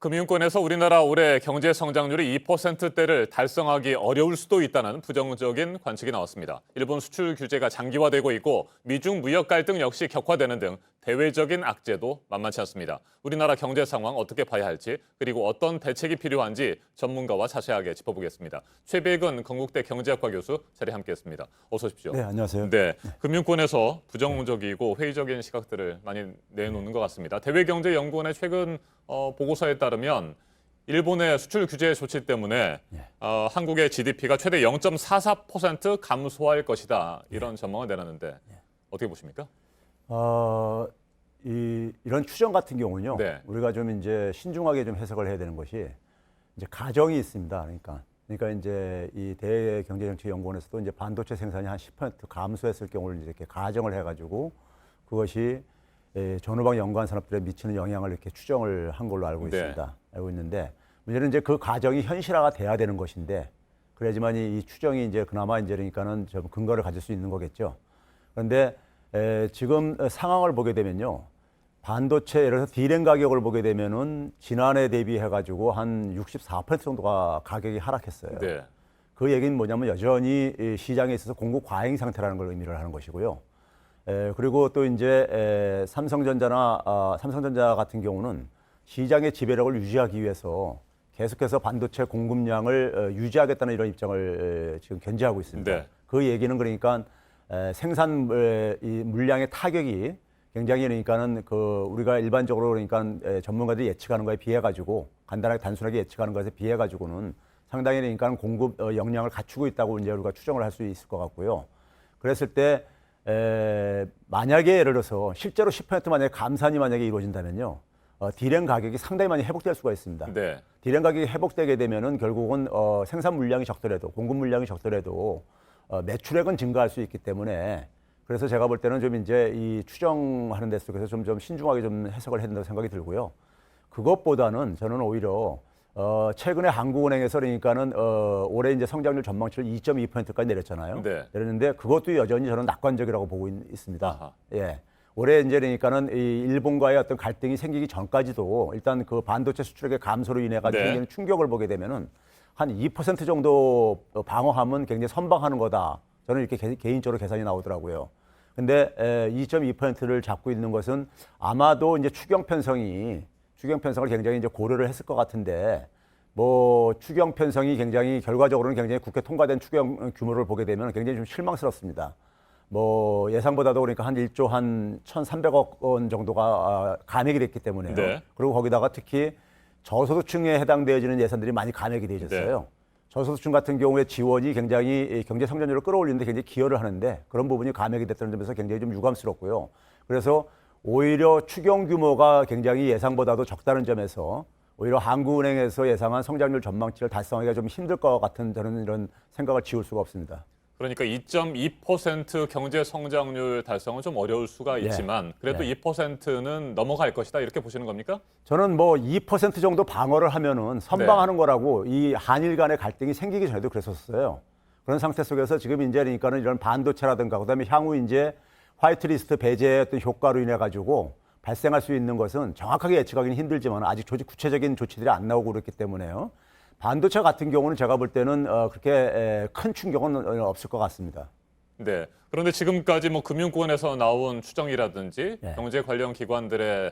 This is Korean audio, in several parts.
금융권에서 우리나라 올해 경제 성장률이 2%대를 달성하기 어려울 수도 있다는 부정적인 관측이 나왔습니다. 일본 수출 규제가 장기화되고 있고 미중 무역 갈등 역시 격화되는 등 대외적인 악재도 만만치 않습니다. 우리나라 경제 상황 어떻게 봐야 할지 그리고 어떤 대책이 필요한지 전문가와 자세하게 짚어보겠습니다. 최백은 건국대 경제학과 교수 자리에 함께했습니다. 어서 오십시오. 네, 안녕하세요. 네, 금융권에서 부정적이고 회의적인 시각들을 많이 내놓는 것 같습니다. 대외경제연구원의 최근 보고서에 따르면 일본의 수출 규제 조치 때문에 한국의 GDP가 최대 0.44% 감소할 것이다. 이런 전망을 내놨는데 어떻게 보십니까? 이런 추정 같은 경우는요. 네. 우리가 좀 이제 신중하게 좀 해석을 해야 되는 것이 이제 가정이 있습니다. 그러니까 이제 이 대경제정책연구원에서도 이제 반도체 생산이 한 10% 감소했을 경우를 이제 이렇게 가정을 해가지고 그것이 전후방 연관 산업들에 미치는 영향을 이렇게 추정을 한 걸로 알고 있습니다. 네. 알고 있는데 문제는 이제 그 가정이 현실화가 돼야 되는 것인데 그래야지만 이 추정이 이제 그나마 이제 그러니까는 좀 근거를 가질 수 있는 거겠죠. 그런데 지금 상황을 보게 되면요. 반도체 예를 들어서 D램 가격을 보게 되면은 지난해 대비해 가지고 한 64% 정도가 가격이 하락했어요. 네. 그 얘기는 뭐냐면 여전히 시장에 있어서 공급 과잉 상태라는 걸 의미를 하는 것이고요. 그리고 또 이제 삼성전자 같은 경우는 시장의 지배력을 유지하기 위해서 계속해서 반도체 공급량을 유지하겠다는 이런 입장을 지금 견지하고 있습니다. 네. 그 얘기는 그러니까 생산 이 물량의 타격이 굉장히 그러니까는 그 우리가 일반적으로 그러니까 전문가들이 예측하는 거에 비해 가지고 간단하게 단순하게 예측하는 것에 비해 가지고는 상당히 그러니까 공급 역량을 갖추고 있다고 이제 우리가 추정을 할 수 있을 것 같고요. 그랬을 때 만약에 예를 들어서 실제로 10% 만약에 감산이 만약에 이루어진다면요. D램 가격이 상당히 많이 회복될 수가 있습니다. 네. D램 가격이 회복되게 되면은 결국은 생산 물량이 적더라도 공급 물량이 적더라도 매출액은 증가할 수 있기 때문에 그래서 제가 볼 때는 좀 이제 이 추정하는 데 속에서 좀 신중하게 좀 해석을 해야 된다고 생각이 들고요. 그것보다는 저는 오히려 최근에 한국은행에서 그러니까는 올해 이제 성장률 전망치를 2.2%까지 내렸잖아요. 네. 내렸는데 그것도 여전히 저는 낙관적이라고 보고 있습니다. 아하. 예. 올해 이제 그러니까는 이 일본과의 어떤 갈등이 생기기 전까지도 일단 그 반도체 수출액의 감소로 인해 가지고 네. 생기는 충격을 보게 되면은 한 2% 정도 방어하면 굉장히 선방하는 거다. 저는 이렇게 개인적으로 계산이 나오더라고요. 근데 2.2%를 잡고 있는 것은 아마도 이제 추경 편성을 굉장히 이제 고려를 했을 것 같은데 뭐 추경 편성이 굉장히 결과적으로는 굉장히 국회 통과된 추경 규모를 보게 되면 굉장히 좀 실망스럽습니다. 뭐 예상보다도 그러니까 한 1조 한 1,300억 원 정도가 감액이 됐기 때문에요. 네. 그리고 거기다가 특히 저소득층에 해당되어지는 예산들이 많이 감액이 되어졌어요. 네. 저소득층 같은 경우에 지원이 굉장히 경제 성장률을 끌어올리는데 굉장히 기여를 하는데 그런 부분이 감액이 됐다는 점에서 굉장히 좀 유감스럽고요. 그래서 오히려 추경 규모가 굉장히 예상보다도 적다는 점에서 오히려 한국은행에서 예상한 성장률 전망치를 달성하기가 좀 힘들 것 같은 저는 이런 생각을 지울 수가 없습니다. 그러니까 2.2% 경제 성장률 달성은 좀 어려울 수가 있지만 그래도 2%는 넘어갈 것이다 이렇게 보시는 겁니까? 저는 뭐 2% 정도 방어를 하면은 선방하는 거라고 이 한일 간의 갈등이 생기기 전에도 그랬었어요. 그런 상태 속에서 지금 이제 그러니까는 이런 반도체라든가 그다음에 향후 이제 화이트리스트 배제의 어떤 효과로 인해 가지고 발생할 수 있는 것은 정확하게 예측하기는 힘들지만 아직 구체적인 조치들이 안 나오고 그렇기 때문에요. 반도체 같은 경우는 제가 볼 때는 그렇게 큰 충격은 없을 것 같습니다. 네. 그런데 지금까지 뭐 금융권에서 나온 추정이라든지 경제 관련 기관들의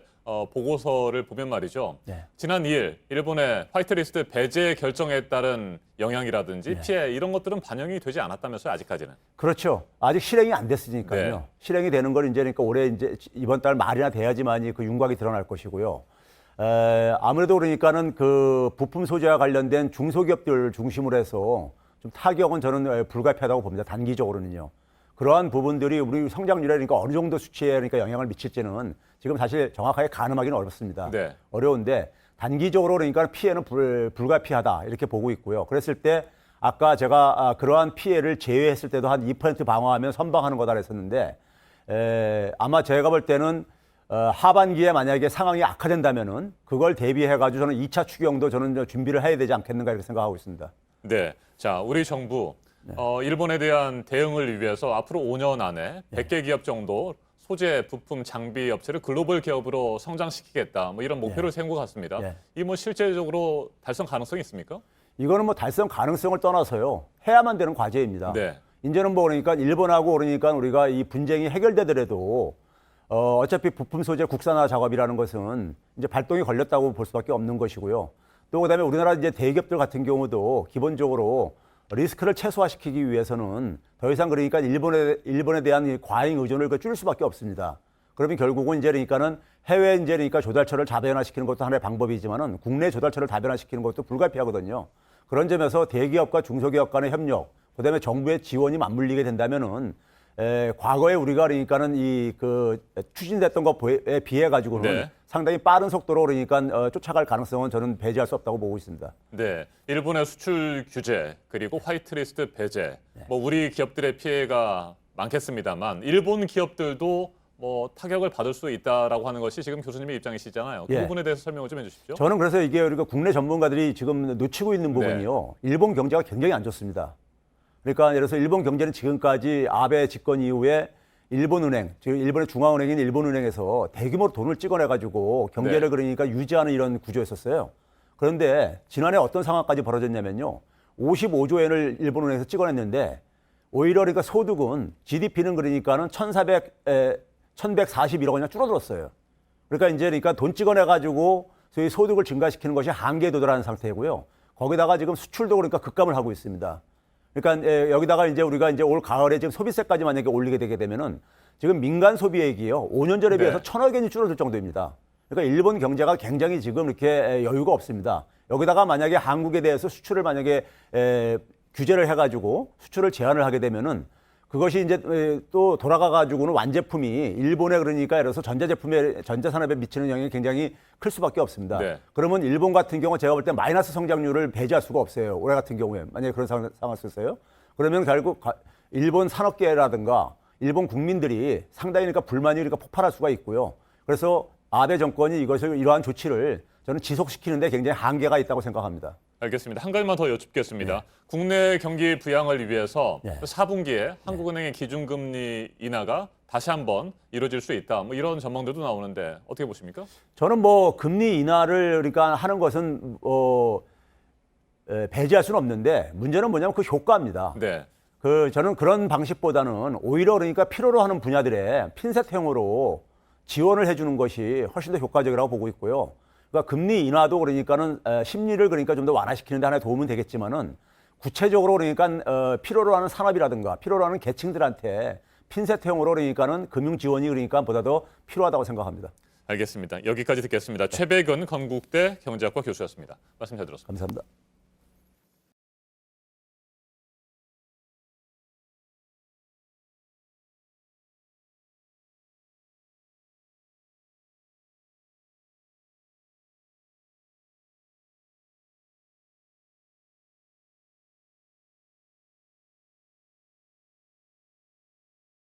보고서를 보면 말이죠. 지난 2일 일본의 화이트리스트 배제 결정에 따른 영향이라든지 피해 이런 것들은 반영이 되지 않았다면서요, 아직까지는. 그렇죠. 아직 실행이 안 됐으니까요. 네. 실행이 되는 걸 이제 그러니까 올해 이제 이번 달 말이나 돼야지만이 그 윤곽이 드러날 것이고요. 아무래도 그러니까는 그 부품 소재와 관련된 중소기업들 중심으로 해서 좀 타격은 저는 불가피하다고 봅니다. 단기적으로는요. 그러한 부분들이 우리 성장률에 그러니까 어느 정도 수치에 그러니까 영향을 미칠지는 지금 사실 정확하게 가늠하기는 어렵습니다. 네. 어려운데 단기적으로 그러니까 피해는 불가피하다 이렇게 보고 있고요. 그랬을 때 아까 제가 그러한 피해를 제외했을 때도 한 2% 방어하면 선방하는 거다 그랬었는데 아마 제가 볼 때는 하반기에 만약에 상황이 악화된다면은 그걸 대비해가지고 저는 2차 추경도 저는 준비를 해야 되지 않겠는가 이렇게 생각하고 있습니다. 네. 자, 우리 정부 일본에 대한 대응을 위해서 앞으로 5년 안에 100개 기업 정도 소재, 부품, 장비 업체를 글로벌 기업으로 성장시키겠다. 뭐 이런 목표를 세운 것 같습니다. 예. 이 뭐 실제적으로 달성 가능성이 있습니까? 이거는 뭐 달성 가능성을 떠나서요. 해야만 되는 과제입니다. 네. 이제는 뭐 그러니까 일본하고 그러니까 우리가 이 분쟁이 해결되더라도 어차피 부품 소재 국산화 작업이라는 것은 이제 발동이 걸렸다고 볼 수밖에 없는 것이고요. 또 그다음에 우리나라 이제 대기업들 같은 경우도 기본적으로 리스크를 최소화시키기 위해서는 더 이상 그러니까 일본에 대한 이 과잉 의존을 줄일 수밖에 없습니다. 그러면 결국은 이제 그러니까는 해외 이제 그러니까 조달처를 다변화시키는 것도 하나의 방법이지만은 국내 조달처를 다변화시키는 것도 불가피하거든요. 그런 점에서 대기업과 중소기업 간의 협력, 그다음에 정부의 지원이 맞물리게 된다면은 과거에 우리가 그러니까는 추진됐던 것에 비해 가지고는 네. 상당히 빠른 속도로 그러니까 쫓아갈 가능성은 저는 배제할 수 없다고 보고 있습니다. 네, 일본의 수출 규제 그리고 화이트리스트 배제, 뭐 우리 기업들의 피해가 많겠습니다만 일본 기업들도 뭐 타격을 받을 수 있다라고 하는 것이 지금 교수님의 입장이시잖아요. 그 예. 부분에 대해서 설명을 좀 해주십시오. 저는 그래서 이게 우리가 국내 전문가들이 지금 놓치고 있는 부분이요. 일본 경제가 굉장히 안 좋습니다. 그러니까 예를 들어서 일본 경제는 지금까지 아베 집권 이후에 일본은행, 즉 일본의 중앙은행인 일본은행에서 대규모로 돈을 찍어내가지고 경제를 네. 그러니까 유지하는 이런 구조였었어요. 그런데 지난해 어떤 상황까지 벌어졌냐면요. 55조 엔을 일본은행에서 찍어냈는데 오히려 그러니까 소득은 GDP는 그러니까는 1141억 원이나 줄어들었어요. 그러니까 이제 그러니까 돈 찍어내가지고 소위 소득을 증가시키는 것이 한계에 도달하는 상태고요. 거기다가 지금 수출도 그러니까 급감을 하고 있습니다. 그러니까 여기다가 이제 우리가 이제 올 가을에 지금 소비세까지 만약에 올리게 되게 되면은 지금 민간 소비액이요 5년 전에 비해서 1,000억 원이 줄어들 정도입니다. 그러니까 일본 경제가 굉장히 지금 이렇게 여유가 없습니다. 여기다가 만약에 한국에 대해서 수출을 만약에 규제를 해가지고 수출을 제한을 하게 되면은 그것이 이제 또 돌아가가지고는 완제품이 일본에 그러니까 예를 들어서 전자산업에 미치는 영향이 굉장히 클 수밖에 없습니다. 네. 그러면 일본 같은 경우 제가 볼 때 마이너스 성장률을 배제할 수가 없어요. 올해 같은 경우에 만약에 그런 상황을 썼어요. 그러면 결국 일본 산업계라든가 일본 국민들이 상당히 그러니까 불만이 그러니까 폭발할 수가 있고요. 그래서 아베 정권이 이러한 조치를 저는 지속시키는데 굉장히 한계가 있다고 생각합니다. 알겠습니다. 한 가지만 더 여쭙겠습니다. 국내 경기 부양을 위해서 네. 4분기에 한국은행의 기준금리 인하가 다시 한번 이루어질 수 있다. 뭐 이런 전망들도 나오는데 어떻게 보십니까? 저는 뭐 금리 인하를 그러니까 하는 것은 배제할 수는 없는데 문제는 뭐냐면 그 효과입니다. 네. 저는 그런 방식보다는 오히려 그러니까 필요로 하는 분야들에 핀셋형으로 지원을 해주는 것이 훨씬 더 효과적이라고 보고 있고요. 그러니까 금리 인하도 그러니까는 심리를 그러니까 좀 더 완화시키는 데 하나의 도움은 되겠지만은 구체적으로 그러니까 필요로 하는 산업이라든가 필요로 하는 계층들한테 핀셋형으로 그러니까는 금융 지원이 그러니까 보다 더 필요하다고 생각합니다. 알겠습니다. 여기까지 듣겠습니다. 최백은 건국대 경제학과 교수였습니다. 말씀 잘 들었습니다. 감사합니다.